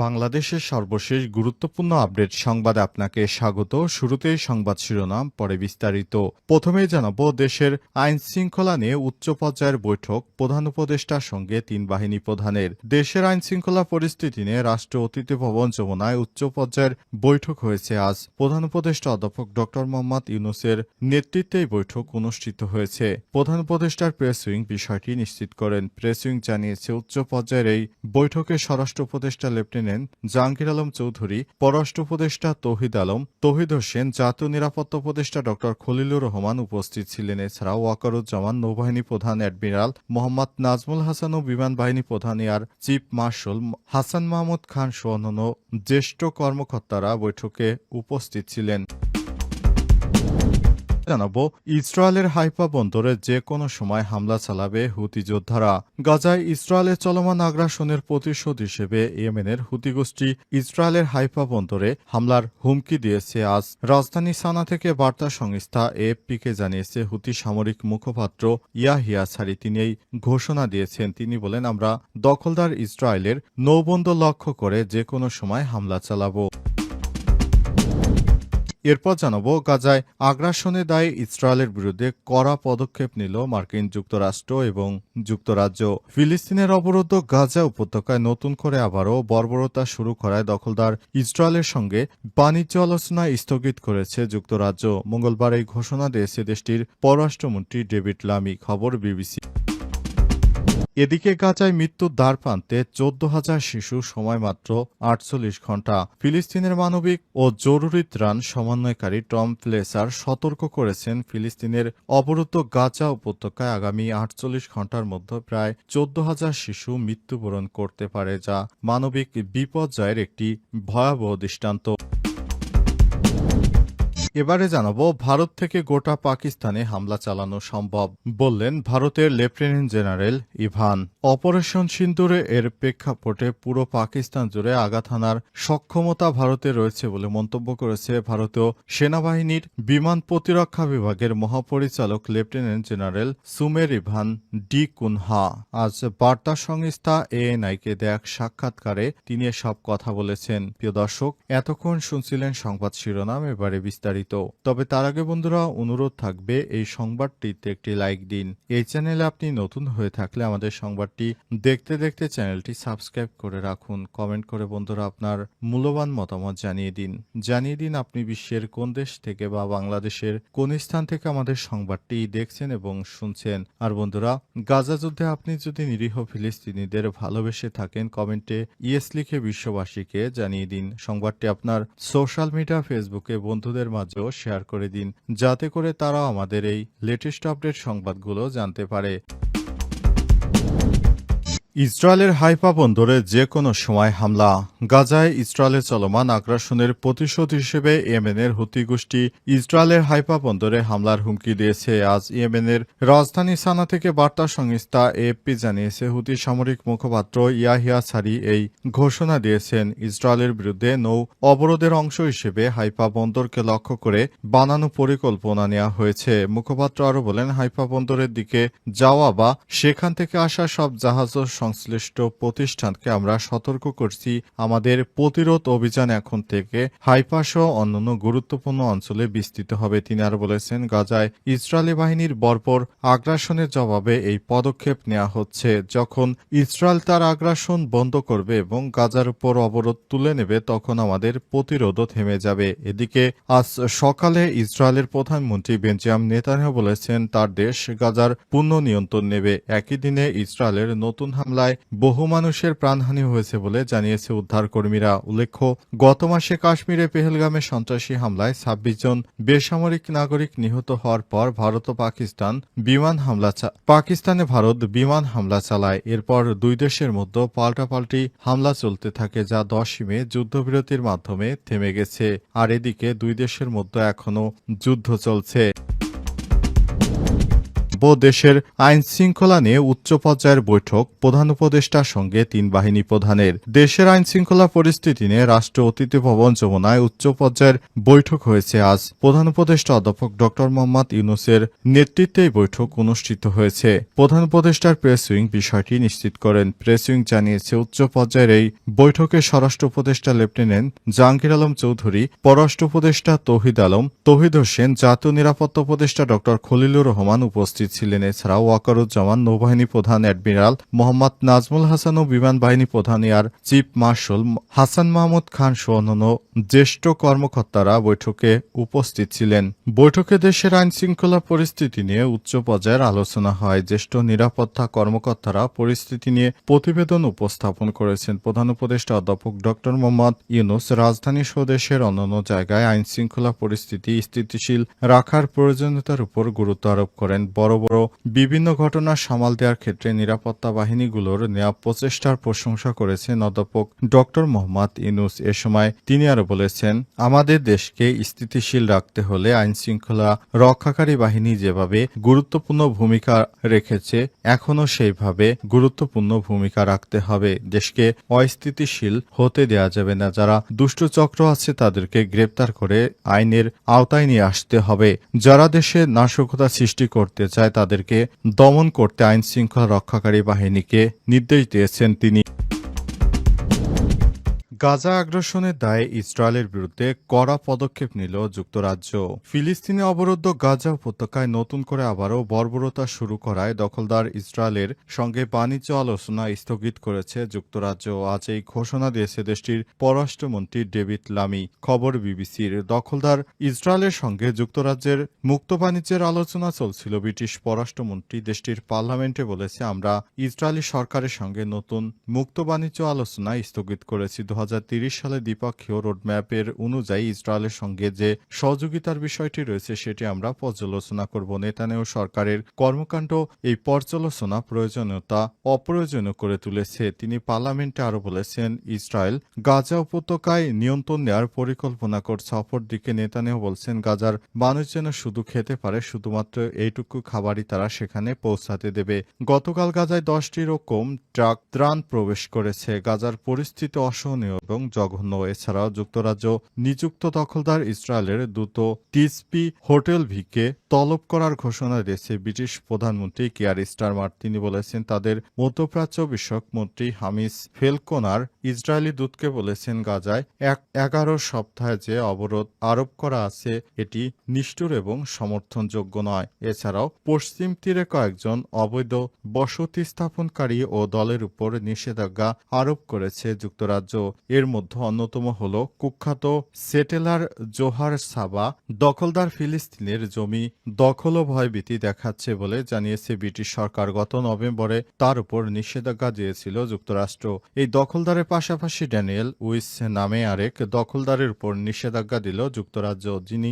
বাংলাদেশের সর্বশেষ গুরুত্বপূর্ণ আপডেট সংবাদে আপনাকে স্বাগত। শুরুতেই সংবাদ শিরোনাম, পরে বিস্তারিত। প্রথমেই জানাবো, দেশের আইন শৃঙ্খলা নিয়ে উচ্চ পর্যায়ের বৈঠক প্রধান উপদেষ্টার সঙ্গে ৩ বাহিনী প্রধানের। দেশের আইন শৃঙ্খলা পরিস্থিতি নিয়ে রাষ্ট্র অতিথি ভবন যমুনায় উচ্চ পর্যায়ের বৈঠক হয়েছে আজ। প্রধান উপদেষ্টা অধ্যাপক ড মোহাম্মদ ইউনূসের নেতৃত্বে এই বৈঠক অনুষ্ঠিত হয়েছে। প্রধান উপদেষ্টার প্রেস উইং বিষয়টি নিশ্চিত করেন। প্রেস উইং জানিয়েছে, উচ্চ পর্যায়ের এই বৈঠকে স্বরাষ্ট্র উপদেষ্টা লেফটেন্যান্ট জাহাঙ্গীর আলম চৌধুরী, পররাষ্ট্র উপদেষ্টা তৌহিদ হোসেন, জাতীয় নিরাপত্তা উপদেষ্টা ড খলিলুর রহমান উপস্থিত ছিলেন। এছাড়াও ওয়াকারুজ্জামান, নৌবাহিনী প্রধান অ্যাডমিরাল মোহাম্মদ নাজমুল হাসান ও বিমান বাহিনী প্রধান air chief marshal Hasan Mahmud Khan সহ অন্যান্য জ্যেষ্ঠ কর্মকর্তারা বৈঠকে উপস্থিত ছিলেন। জানাবো, ইসরায়েলের হাইফা বন্দরে যে কোনো সময় হামলা চালাবে হুতি যোদ্ধারা। গাজায় ইসরায়েলের চলমান আগ্রাসনের প্রতিশোধ হিসেবে ইয়েমেনের হুতি গোষ্ঠী ইসরায়েলের হাইফা বন্দরে হামলার হুমকি দিয়েছে আজ। রাজধানী সানা থেকে বার্তা সংস্থা এএফপিকে জানিয়েছে হুতি সামরিক মুখপাত্র ইয়াহিয়া সারি তিনি এই ঘোষণা দিয়েছেন। তিনি বলেন, আমরা দখলদার ইসরায়েলের নৌবন্দর লক্ষ্য করে যে কোনো সময় হামলা চালাবো। এরপর জানাবো, গাজায় আগ্রাসনের দায়ে ইসরায়েলের বিরুদ্ধে কড়া পদক্ষেপ নিল মার্কিন যুক্তরাষ্ট্র এবং যুক্তরাজ্য। ফিলিস্তিনের অবরুদ্ধ গাজা উপত্যকায় নতুন করে আবারও বর্বরতা শুরু করায় দখলদার ইসরায়েলের সঙ্গে বাণিজ্য আলোচনা স্থগিত করেছে যুক্তরাজ্য। মঙ্গলবার এই ঘোষণা দিয়েছে দেশটির পররাষ্ট্রমন্ত্রী ডেভিড লামি। খবর বিবিসি। এদিকে গাজায় মৃত্যুর দ্বার প্রান্তে ১৪,০০০ শিশু, সময় মাত্র ৪৮ ঘণ্টা। ফিলিস্তিনের মানবিক ও জরুরি ত্রাণ সমন্বয়কারী টম ফ্লেসার সতর্ক করেছেন, ফিলিস্তিনের অবরুদ্ধ গাজা উপত্যকায় আগামী ৪৮ ঘণ্টার মধ্যে প্রায় ১৪,০০০ শিশু মৃত্যুবরণ করতে পারে, যা মানবিক বিপর্যয়ের একটি ভয়াবহ দৃষ্টান্ত। এবারে জানাবো, ভারত থেকে গোটা পাকিস্তানে হামলা চালানো সম্ভব বললেন ভারতের লেফটেন্যান্ট জেনারেল ইভান। অপারেশন সিন্দুরে এর প্রেক্ষাপটে পুরো পাকিস্তান জুড়ে আঘাত হানার সক্ষমতা ভারতের রয়েছে বলে মন্তব্য করেছে ভারতীয় সেনাবাহিনীর বিমান প্রতিরক্ষা বিভাগের মহাপরিচালক লেফটেন্যান্ট জেনারেল সুমের ইভান ডি কুনহা। আজ বার্তা সংস্থা এএনআইকে দেয়া এক সাক্ষাৎকারে তিনি এসব কথা বলেছেন। প্রিয় দর্শক, এতক্ষণ শুনছিলেন সংবাদ শিরোনাম, এবারে বিস্তারিত। তবে তার আগে বন্ধুরা, অনুরোধ থাকবে এই সংবাদটিতে একটি লাইক দিন। এই চ্যানেলে আপনি নতুন হয়ে থাকলে আমাদের সংবাদটি দেখতে দেখতে চ্যানেলটি সাবস্ক্রাইব করে রাখুন। কমেন্ট করে বন্ধুরা আপনার মূল্যবান মতামত জানিয়ে দিন আপনি বিশ্বের কোন দেশ থেকে বা বাংলাদেশের কোন স্থান থেকে আমাদের সংবাদটি দেখছেন এবং শুনছেন। আর বন্ধুরা, গাজা যুদ্ধে আপনি যদি নিরীহ ফিলিস্তিনিদের ভালোবেসে থাকেন, কমেন্টে ইয়েস লিখে বিশ্ববাসীকে জানিয়ে দিন। সংবাদটি আপনার সোশ্যাল মিডিয়া ফেসবুকে বন্ধুদের মাঝে শেয়ার করে দিন, যাতে করে তারাও আমাদের এই লেটেস্ট আপডেট সংবাদগুলো জানতে পারে। ইসরায়েলের হাইফা বন্দরে যে কোনো সময় হামলা। গাজায় ইসরায়েলের চলমান আগ্রাসনের প্রতিশোধ হিসেবে ইয়েমেনের হুতি গোষ্ঠী ইসরায়েলের হাইফা বন্দরে হামলার হুমকি দিয়েছে আজ। ইয়েমেনের রাজধানী সানা থেকে বার্তা সংস্থা এএফপি জানিয়েছে, হুতি সামরিক মুখপাত্র ইয়াহিয়া সারি এই ঘোষণা দিয়েছেন। ইসরায়েলের বিরুদ্ধে নৌ অবরোধের অংশ হিসেবে হাইফা বন্দরকে লক্ষ্য করে বানানো পরিকল্পনা নেওয়া হয়েছে। মুখপাত্র আরও বলেন, হাইফা বন্দরের দিকে যাওয়া বা সেখান থেকে আসা সব জাহাজ সংশ্লিষ্ট প্রতিষ্ঠানকে আমরা সতর্ক করছি। আমাদের প্রতিরোধ অভিযান এখন থেকে হাইফা সহ অন্যান্য গুরুত্বপূর্ণ অঞ্চলে বিস্তৃত হবে। তিনি আরো বলেছেন, গাজায় ইসরায়েলি বাহিনীর বর্বর আগ্রাসনের জবাবে এই পদক্ষেপ নেওয়া হচ্ছে। যখন ইসরায়েল তার আগ্রাসন বন্ধ করবে এবং গাজার উপর অবরোধ তুলে নেবে, তখন আমাদের প্রতিরোধও থেমে যাবে। এদিকে আজ সকালে ইসরায়েলের প্রধানমন্ত্রী বেঞ্জামিন নেতানিয়াহু বলেছেন, তার দেশ গাজার পূর্ণ নিয়ন্ত্রণ নেবে। একই দিনে ইসরায়েলের নতুন হামলায় বহু মানুষের প্রাণহানি হয়েছে বলে জানিয়েছে উদ্ধারকর্মীরা। উল্লেখ্য, গত মাসে কাশ্মীরে পেহেলগামে সন্ত্রাসী হামলায় ২৬ জন বেসামরিক নাগরিক নিহত হওয়ার পর পাকিস্তানে ভারত বিমান হামলা চালায়। এরপর দুই দেশের মধ্যে পাল্টাপাল্টি হামলা চলতে থাকে, যা ১০ মে যুদ্ধবিরতির মাধ্যমে থেমে গেছে। আর এদিকে দুই দেশের মধ্যে এখনও যুদ্ধ চলছে। জানাবো দেশের আইন শৃঙ্খলা নিয়ে উচ্চ পর্যায়ের বৈঠক প্রধান উপদেষ্টার সঙ্গে ৩ বাহিনী প্রধানের। দেশের আইন শৃঙ্খলা পরিস্থিতি নিয়ে রাষ্ট্র অতিথি ভবন যমুনায় উচ্চ পর্যায়ের বৈঠক হয়েছে আজ। প্রধান উপদেষ্টা অধ্যাপক ড মোহাম্মদ ইউনূসের নেতৃত্বে এই বৈঠক অনুষ্ঠিত হয়েছে। প্রধান উপদেষ্টার প্রেস উইং বিষয়টি নিশ্চিত করেন। প্রেস উইং জানিয়েছে উচ্চ পর্যায়ের এই বৈঠকে স্বরাষ্ট্র উপদেষ্টা লেফটেন্যান্ট জাহাঙ্গীর আলম চৌধুরী, পররাষ্ট্র উপদেষ্টা তৌহিদ হোসেন, জাতীয় নিরাপত্তা উপদেষ্টা ড খলিলুর রহমান উপস্থিত ছিলেন। এছাড়াও ওয়াকারুজ্জামান, নৌবাহিনী প্রধান অ্যাডমিরাল মোহাম্মদ নাজমুল হাসান ও বিমান বাহিনী প্রধান air chief marshal Hasan Mahmud Khan সহ অন্যান্য জ্যেষ্ঠ কর্মকর্তারা বৈঠকে উপস্থিত ছিলেন। বৈঠকে দেশের আইন শৃঙ্খলা পরিস্থিতি নিয়ে উচ্চ পর্যায়ের আলোচনা হয়। জ্যেষ্ঠ নিরাপত্তা কর্মকর্তারা পরিস্থিতি নিয়ে প্রতিবেদন উপস্থাপন করেছেন। প্রধান উপদেষ্টা অধ্যাপক ড মোহাম্মদ ইউনূস রাজধানী সহ দেশের অন্যান্য জায়গায় আইন শৃঙ্খলা পরিস্থিতি স্থিতিশীল রাখার প্রয়োজনীয়তার উপর গুরুত্ব আরোপ করেন। বড় বড় বিভিন্ন ঘটনা সামাল দেওয়ার ক্ষেত্রে নিরাপত্তা বাহিনীগুলোর নেওয়া প্রচেষ্টার প্রশংসা করেছেন অধ্যাপক ড মোহাম্মদ ইউনূস। এ সময় তিনি আরও বলেছেন, আমাদের দেশকে স্থিতিশীল রাখতে হলে আইন শৃঙ্খলা রক্ষাকারী বাহিনী যেভাবে গুরুত্বপূর্ণ ভূমিকা রেখেছে এখনও সেইভাবে গুরুত্বপূর্ণ ভূমিকা রাখতে হবে। দেশকে অস্থিতিশীল হতে দেয়া যাবে না। যারা দুষ্ট চক্র আছে তাদেরকে গ্রেপ্তার করে আইনের আওতায় নিয়ে আসতে হবে। যারা দেশে নাশকতা সৃষ্টি করতে চায় তাদেরকে দমন করতে আইন শৃঙ্খলা রক্ষাকারী বাহিনীকে নির্দেশ দিয়েছেন তিনি। গাজা আগ্রাসনের দায়ে ইসরায়েলের বিরুদ্ধে কড়া পদক্ষেপ নিল যুক্তরাজ্য। ফিলিস্তিনে অবরুদ্ধ গাজা উপত্যকায় নতুন করে আবারও বর্বরতা শুরু করায় দখলদার ইসরায়েলের সঙ্গে বাণিজ্য আলোচনা স্থগিত করেছে যুক্তরাজ্য। আজ এই ঘোষণা দিয়েছে দেশটির পররাষ্ট্রমন্ত্রী ডেভিড লামি। খবর বিবিসির। দখলদার ইসরায়েলের সঙ্গে যুক্তরাজ্যের মুক্ত বাণিজ্যের আলোচনা চলছিল। ব্রিটিশ পররাষ্ট্রমন্ত্রী দেশটির পার্লামেন্টে বলেছে, আমরা ইসরায়েলি সরকারের সঙ্গে নতুন মুক্ত বাণিজ্য আলোচনা স্থগিত করেছি। 2030 সালে দ্বিপক্ষীয় রোডম্যাপের অনুযায়ী ইসরায়েলের সঙ্গে যে সহযোগিতার বিষয়টি রয়েছে সেটি আমরা পর্যালোচনা করব। নেতানিয়াহু সরকারের কর্মকাণ্ড এই পর্যালোচনা প্রয়োজনীয়তা অপ্রয়োজনীয় করে তুলেছে। তিনি পার্লামেন্টে আরও বলেছেন, ইসরায়েল গাজা উপত্যকায় নিয়ন্ত্রণ নেওয়ার পরিকল্পনা করছে। অপরদিকে নেতানিয়াহু বলছেন, গাজার মানুষ যেন শুধু খেতে পারে, শুধুমাত্র এইটুকু খাবারই তারা সেখানে পৌঁছাতে দেবে। গতকাল গাজায় 10টিরও কম ট্রাক ত্রাণ প্রবেশ করেছে। গাজার পরিস্থিতি অসহনীয় এবং জঘন্য। এছাড়াও যুক্তরাজ্য নিযুক্ত দখলদার ইসরায়েলের দ্রুত টিসপি হোটেল ভিকে তলব করার ঘোষণা দিয়েছে ব্রিটিশ প্রধানমন্ত্রী কিয়ার স্টারমার। তিনি বলেছেন, তাদের মধ্যপ্রাচ্য বিষয়ক মন্ত্রী হামিস ফেলকোনার ইসরায়েলি দূতকে বলেছেন, গাজায় 11 সপ্তাহে যে অবরোধ আরোপ করা আছে এটি নিষ্ঠুর এবং সমর্থনযোগ্য নয়। এছাড়াও পশ্চিম তীরে কয়েকজন অবৈধ বসতি স্থাপনকারী ও দলের উপর নিষেধাজ্ঞা আরোপ করেছে যুক্তরাজ্য। এর মধ্যে অন্যতম হল কুখ্যাত সেটেলার জোহার সাবা। দখলদার ফিলিস্তিনের জমি দখল ও ভয়ভীতি দেখাচ্ছে বলে জানিয়েছে ব্রিটিশ সরকার। গত নভেম্বরে তার উপর নিষেধাজ্ঞা দিয়েছিল যুক্তরাষ্ট্র। এই দখলদারের পাশাপাশি ড্যানিয়েল উইস নামে আরেক দখলদারের উপর নিষেধাজ্ঞা দিল যুক্তরাজ্য, যিনি